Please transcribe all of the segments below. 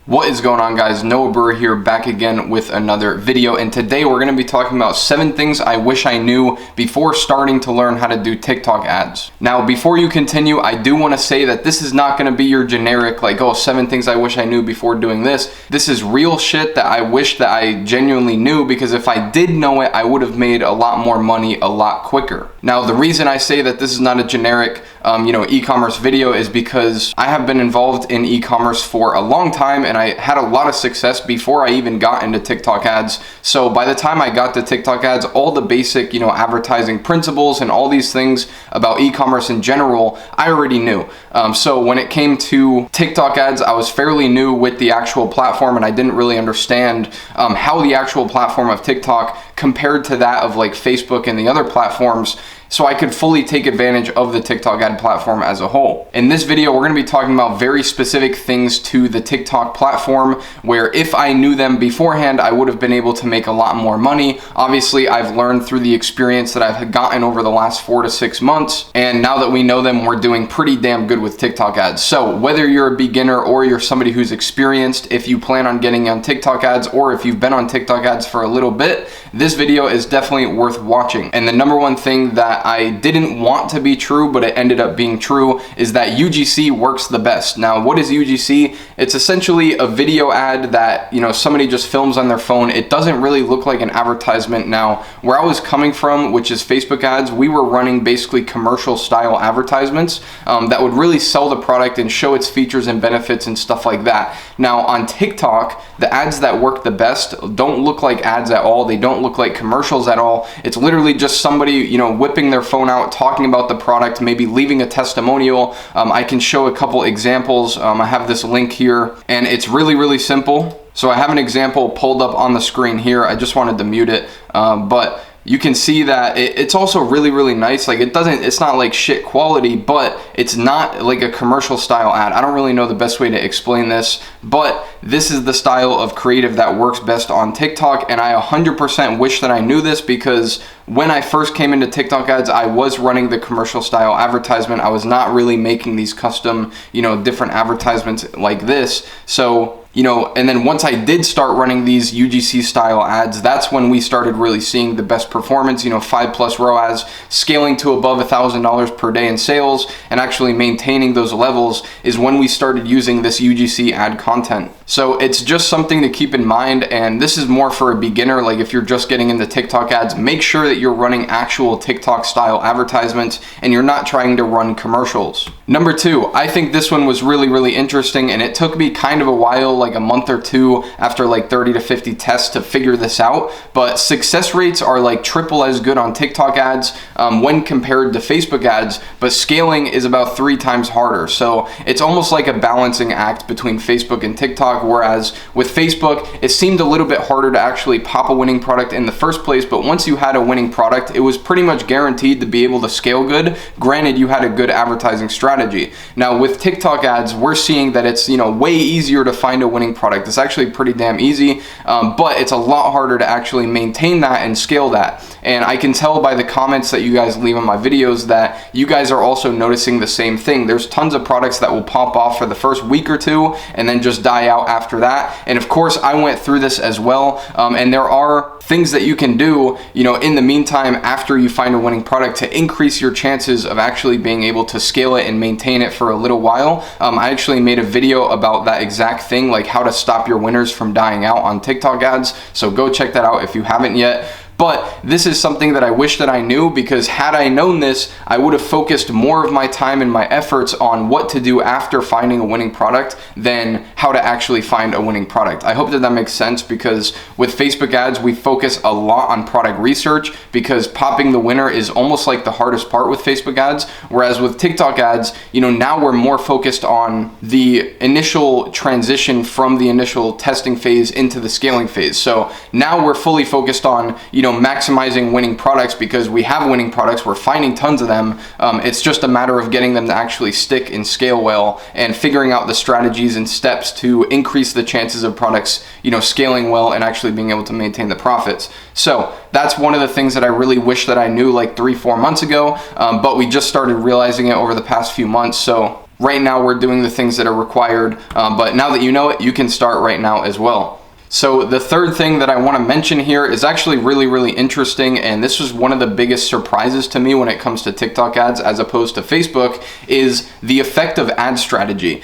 What is going on, guys? Noah Brewer here, back again with another video, and today we're going to be talking about 7 things I wish I knew before starting to learn how to do TikTok ads. Now, before you continue, I do want to say that this is not going to be your generic, like, oh, 7 things I wish I knew before doing this. This is real shit that I wish that I genuinely knew, because if I did know it, I would have made a lot more money a lot quicker. Now, the reason I say that this is not a generic e-commerce video is because I have been involved in e-commerce for a long time, and I had a lot of success before I even got into TikTok ads. So by the time I got to TikTok ads, all the basic, advertising principles and all these things about e-commerce in general, I already knew. So when it came to TikTok ads, I was fairly new with the actual platform, and I didn't really understand how the actual platform of TikTok compared to that of like Facebook and the other platforms, so I could fully take advantage of the TikTok ad platform as a whole. In this video, we're gonna be talking about very specific things to the TikTok platform, where if I knew them beforehand, I would have been able to make a lot more money. Obviously, I've learned through the experience that I've gotten over the last 4 to 6 months, and now that we know them, we're doing pretty damn good with TikTok ads. So whether you're a beginner or you're somebody who's experienced, if you plan on getting on TikTok ads, or if you've been on TikTok ads for a little bit, this video is definitely worth watching. And the number one thing that I didn't want to be true, but it ended up being true, is that UGC works the best. Now, what is UGC? It's essentially a video ad that, somebody just films on their phone. It doesn't really look like an advertisement. Now, where I was coming from, which is Facebook ads, we were running basically commercial style advertisements that would really sell the product and show its features and benefits and stuff like that. Now, on TikTok, the ads that work the best don't look like ads at all. They don't look like commercials at all. It's literally just somebody, whipping their phone out, talking about the product, maybe leaving a testimonial. I can show a couple examples. I have this link here, and it's really, really simple. So I have an example pulled up on the screen here. I just wanted to mute it, but you can see that it's also really, really nice. Like, it's not like shit quality, but it's not like a commercial style ad. I don't really know the best way to explain this, but this is the style of creative that works best on TikTok. And I 100% wish that I knew this, because when I first came into TikTok ads, I was running the commercial style advertisement. I was not really making these custom, different advertisements like this. So, and then once I did start running these UGC style ads, that's when we started really seeing the best performance, 5+ ROAS, scaling to above $1,000 per day in sales, and actually maintaining those levels is when we started using this UGC ad content. So it's just something to keep in mind, and this is more for a beginner. Like, if you're just getting into TikTok ads, make sure that you're running actual TikTok style advertisements and you're not trying to run commercials. Number 2, I think this one was really, really interesting, and it took me kind of a while, like a month or 2 after like 30 to 50 tests to figure this out, but success rates are like triple as good on TikTok ads when compared to Facebook ads, but scaling is about 3 times harder. So it's almost like a balancing act between Facebook and TikTok, whereas with Facebook, it seemed a little bit harder to actually pop a winning product in the first place, but once you had a winning product, it was pretty much guaranteed to be able to scale good, granted you had a good advertising strategy. Now with TikTok ads, we're seeing that it's way easier to find a winning product. It's actually pretty damn easy, but it's a lot harder to actually maintain that and scale that. And I can tell by the comments that you guys leave on my videos that you guys are also noticing the same thing. There's tons of products that will pop off for the first week or 2 and then just die out after that. And of course, I went through this as well, and there are things that you can do, in the meantime, after you find a winning product, to increase your chances of actually being able to scale it and maintain it for a little while. I actually made a video about that exact thing, like how to stop your winners from dying out on TikTok ads. So go check that out if you haven't yet. But this is something that I wish that I knew, because had I known this, I would have focused more of my time and my efforts on what to do after finding a winning product than how to actually find a winning product. I hope that that makes sense, because with Facebook ads, we focus a lot on product research, because popping the winner is almost like the hardest part with Facebook ads. Whereas with TikTok ads, now we're more focused on the initial transition from the initial testing phase into the scaling phase. So now we're fully focused on, maximizing winning products, because we have winning products, we're finding tons of them. It's just a matter of getting them to actually stick and scale well, and figuring out the strategies and steps to increase the chances of products, scaling well and actually being able to maintain the profits. So that's one of the things that I really wish that I knew like 3-4 months ago, but we just started realizing it over the past few months. So right now we're doing the things that are required, but now that you know it, you can start right now as well. So the third thing that I want to mention here is actually really interesting, and this was one of the biggest surprises to me when it comes to TikTok ads as opposed to Facebook, is the effect of ad strategy.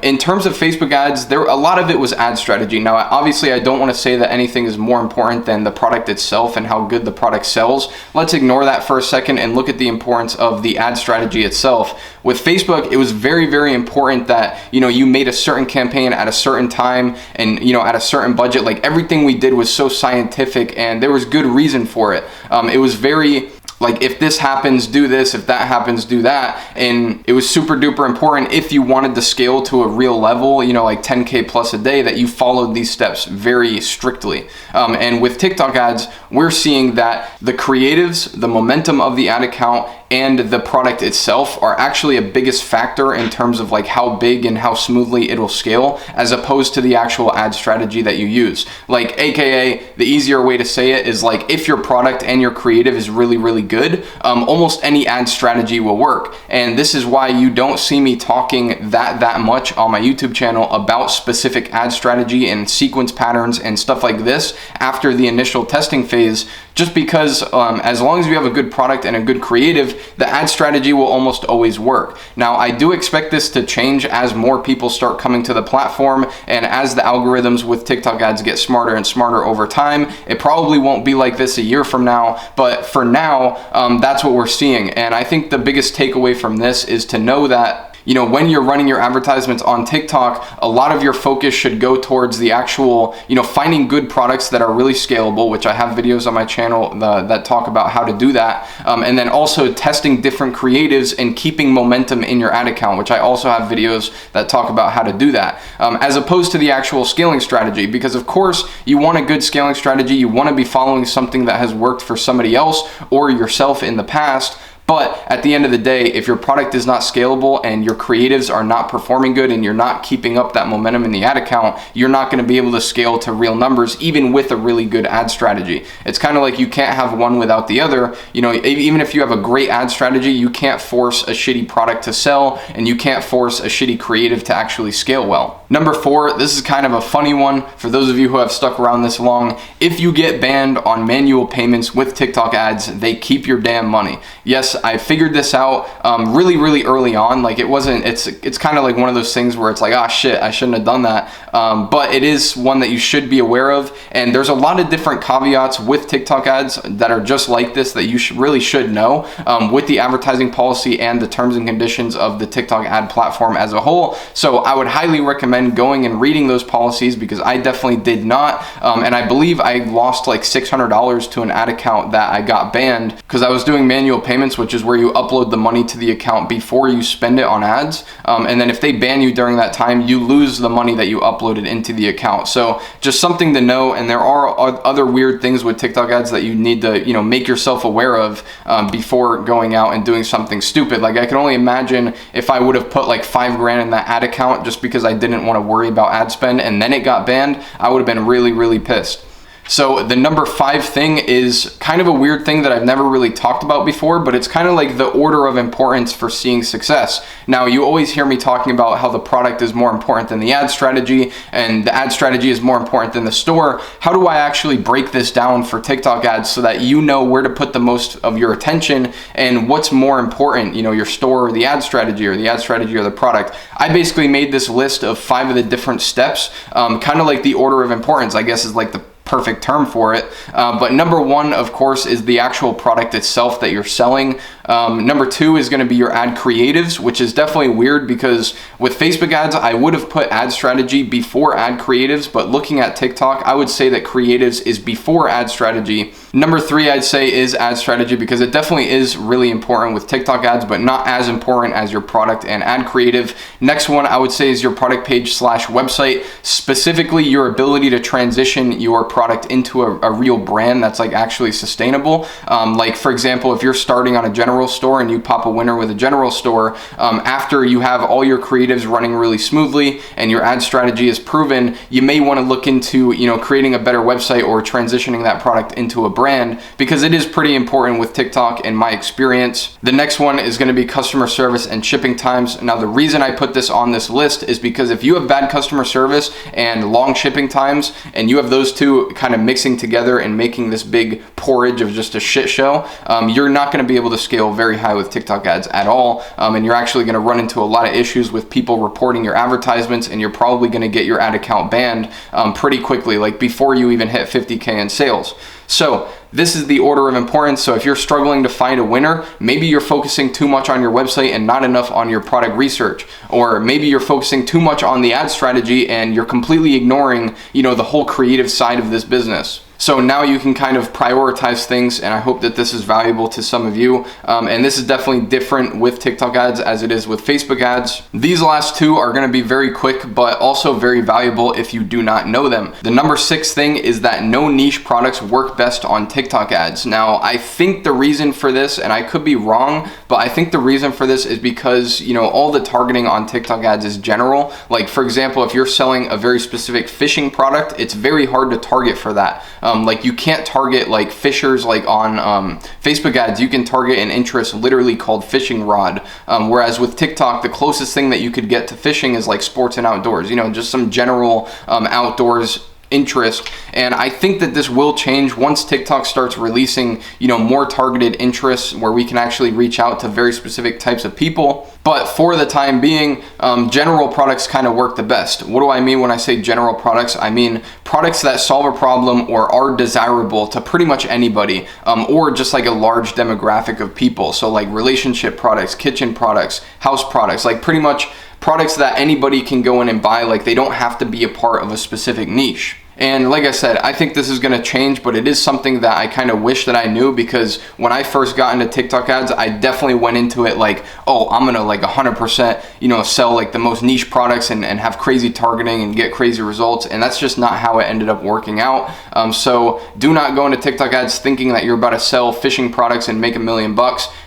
In terms of Facebook ads, a lot of it was ad strategy. Now, obviously, I don't want to say that anything is more important than the product itself and how good the product sells. Let's ignore that for a second and look at the importance of the ad strategy itself. With Facebook, it was very important that, you made a certain campaign at a certain time and, at a certain budget. Like, everything we did was so scientific and there was good reason for it. It was very like, if this happens, do this, if that happens, do that. And it was super duper important if you wanted to scale to a real level, like 10K plus a day, that you followed these steps very strictly. And with TikTok ads, we're seeing that the creatives, the momentum of the ad account, and the product itself are actually a biggest factor in terms of like how big and how smoothly it'll scale, as opposed to the actual ad strategy that you use. Like, AKA, the easier way to say it is like, if your product and your creative is really good, almost any ad strategy will work. And this is why you don't see me talking that much on my YouTube channel about specific ad strategy and sequence patterns and stuff like this after the initial testing phase, just because as long as you have a good product and a good creative, the ad strategy will almost always work. Now, I do expect this to change as more people start coming to the platform and as the algorithms with TikTok ads get smarter and smarter over time. It probably won't be like this a year from now, but for now, that's what we're seeing. And I think the biggest takeaway from this is to know that when you're running your advertisements on TikTok, a lot of your focus should go towards the actual, finding good products that are really scalable, which I have videos on my channel that talk about how to do that. And then also testing different creatives and keeping momentum in your ad account, which I also have videos that talk about how to do that, as opposed to the actual scaling strategy. Because of course, you want a good scaling strategy. You want to be following something that has worked for somebody else or yourself in the past. But at the end of the day, if your product is not scalable and your creatives are not performing good and you're not keeping up that momentum in the ad account, you're not going to be able to scale to real numbers, even with a really good ad strategy. It's kind of like you can't have one without the other. Even if you have a great ad strategy, you can't force a shitty product to sell, and you can't force a shitty creative to actually scale well. Number 4, this is kind of a funny one for those of you who have stuck around this long. If you get banned on manual payments with TikTok ads, they keep your damn money. Yes, I figured this out really early on. Like, it's kind of like one of those things where it's like, ah, shit, I shouldn't have done that. But it is one that you should be aware of. And there's a lot of different caveats with TikTok ads that are just like this that you really should know with the advertising policy and the terms and conditions of the TikTok ad platform as a whole. So I would highly recommend going and reading those policies, because I definitely did not. And I believe I lost like $600 to an ad account that I got banned because I was doing manual payments, which is where you upload the money to the account before you spend it on ads. And then if they ban you during that time, you lose the money that you uploaded into the account. So just something to know. And there are other weird things with TikTok ads that you need to, make yourself aware of before going out and doing something stupid. Like, I can only imagine if I would have put like $5,000 in that ad account just because I didn't want to worry about ad spend and then it got banned, I would have been really pissed. So the number 5 thing is kind of a weird thing that I've never really talked about before, but it's kind of like the order of importance for seeing success. Now, you always hear me talking about how the product is more important than the ad strategy, and the ad strategy is more important than the store. How do I actually break this down for TikTok ads so that you know where to put the most of your attention and what's more important, your store or the ad strategy, or the ad strategy or the product? I basically made this list of 5 of the different steps, kind of like the order of importance, I guess, is like the perfect term for it. But number 1, of course, is the actual product itself that you're selling. Number 2 is going to be your ad creatives, which is definitely weird because with Facebook ads, I would have put ad strategy before ad creatives, but looking at TikTok, I would say that creatives is before ad strategy. Number 3, I'd say, is ad strategy, because it definitely is really important with TikTok ads, but not as important as your product and ad creative. Next one, I would say, is your product page / website, specifically your ability to transition your product into a real brand that's like actually sustainable. Like, for example, if you're starting on a general general store and you pop a winner with a general store, after you have all your creatives running really smoothly and your ad strategy is proven, you may want to look into, creating a better website or transitioning that product into a brand, because it is pretty important with TikTok in my experience. The next one is going to be customer service and shipping times. Now, the reason I put this on this list is because if you have bad customer service and long shipping times, and you have those two kind of mixing together and making this big porridge of just a shit show, you're not going to be able to scale very high with TikTok ads at all, and you're actually going to run into a lot of issues with people reporting your advertisements, and you're probably going to get your ad account banned pretty quickly, like before you even hit 50K in sales. So this is the order of importance. So if you're struggling to find a winner, maybe you're focusing too much on your website and not enough on your product research, or maybe you're focusing too much on the ad strategy and you're completely ignoring, the whole creative side of this business. So now you can kind of prioritize things, and I hope that this is valuable to some of you. And this is definitely different with TikTok ads as it is with Facebook ads. These last two are going to be very quick, but also very valuable if you do not know them. The number 6 thing is that no niche products work best on TikTok ads. Now, I think the reason for this, and I could be wrong, but I think the reason for this is because, all the targeting on TikTok ads is general. Like, for example, if you're selling a very specific fishing product, it's very hard to target for that. Like, you can't target like fishers like on Facebook ads. You can target an interest literally called fishing rod, whereas with TikTok, the closest thing that you could get to fishing is like sports and outdoors, just some general outdoors interest. And I think that this will change once TikTok starts releasing, more targeted interests where we can actually reach out to very specific types of people. But for the time being, general products kind of work the best. What do I mean when I say general products? I mean products that solve a problem or are desirable to pretty much anybody, or just like a large demographic of people. So like relationship products, kitchen products, house products, like pretty much products that anybody can go in and buy. Like, they don't have to be a part of a specific niche. And like I said, I think this is going to change, but it is something that I kind of wish that I knew, because when I first got into TikTok ads, I definitely went into it like, oh, I'm going to like 100%, sell like the most niche products and have crazy targeting and get crazy results. And that's just not how it ended up working out. So do not go into TikTok ads thinking that you're about to sell fishing products and make $1 million.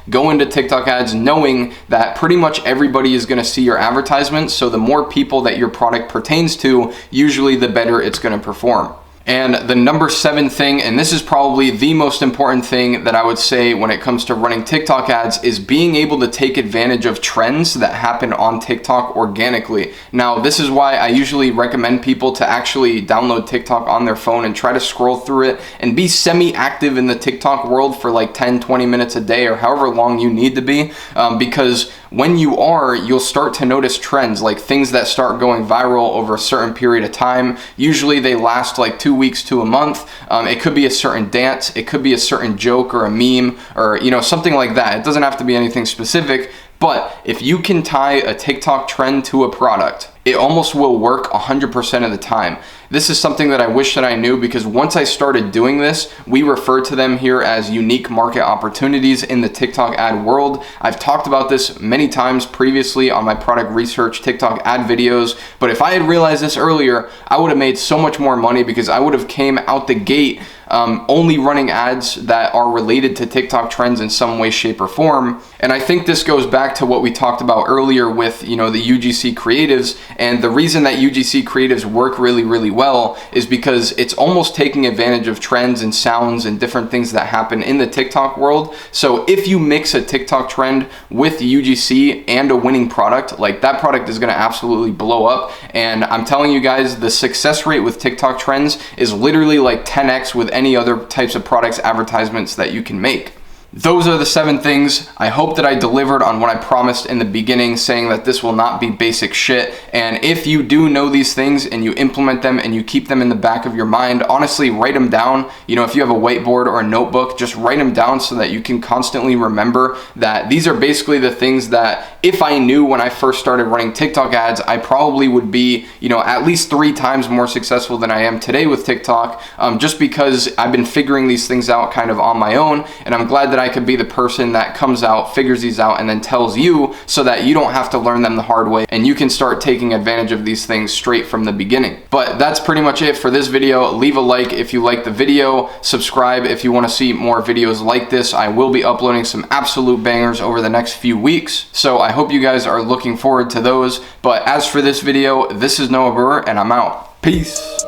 Go into TikTok ads knowing that pretty much everybody is going to see your advertisements. So the more people that your product pertains to, usually the better it's going to perform. And the number 7 thing, and this is probably the most important thing that I would say when it comes to running TikTok ads, is being able to take advantage of trends that happen on TikTok organically. Now, this is why I usually recommend people to actually download TikTok on their phone and try to scroll through it and be semi-active in the TikTok world for like 10-20 minutes a day or however long you need to be, because when you are, you'll start to notice trends, like things that start going viral over a certain period of time. Usually they last like 2 weeks to a month. It could be a certain dance, it could be a certain joke or a meme or something like that. It doesn't have to be anything specific, but if you can tie a TikTok trend to a product, it almost will work 100% of the time. This is something that I wish that I knew, because once I started doing this, we refer to them here as unique market opportunities in the TikTok ad world. I've talked about this many times previously on my product research TikTok ad videos, but if I had realized this earlier, I would have made so much more money, because I would have came out the gate only running ads that are related to TikTok trends in some way, shape, or form. And I think this goes back to what we talked about earlier with, the UGC creatives. And the reason that UGC creatives work really, really well is because it's almost taking advantage of trends and sounds and different things that happen in the TikTok world. So if you mix a TikTok trend with UGC and a winning product, like that product is going to absolutely blow up. And I'm telling you guys, the success rate with TikTok trends is literally like 10x with any other types of products advertisements that you can make. Those are the 7 things. I hope that I delivered on what I promised in the beginning, saying that this will not be basic shit. And if you do know these things and you implement them and you keep them in the back of your mind, honestly, write them down. If you have a whiteboard or a notebook, just write them down so that you can constantly remember that these are basically the things that if I knew when I first started running TikTok ads, I probably would be, at least 3 times more successful than I am today with TikTok, just because I've been figuring these things out kind of on my own. And I'm glad that I could be the person that comes out, figures these out, and then tells you, so that you don't have to learn them the hard way and you can start taking advantage of these things straight from the beginning. But that's pretty much it for this video. Leave a like if you like the video, subscribe if you want to see more videos like this. I will be uploading some absolute bangers over the next few weeks, so I hope you guys are looking forward to those. But as for this video, this is Noah Brewer, and I'm out. Peace.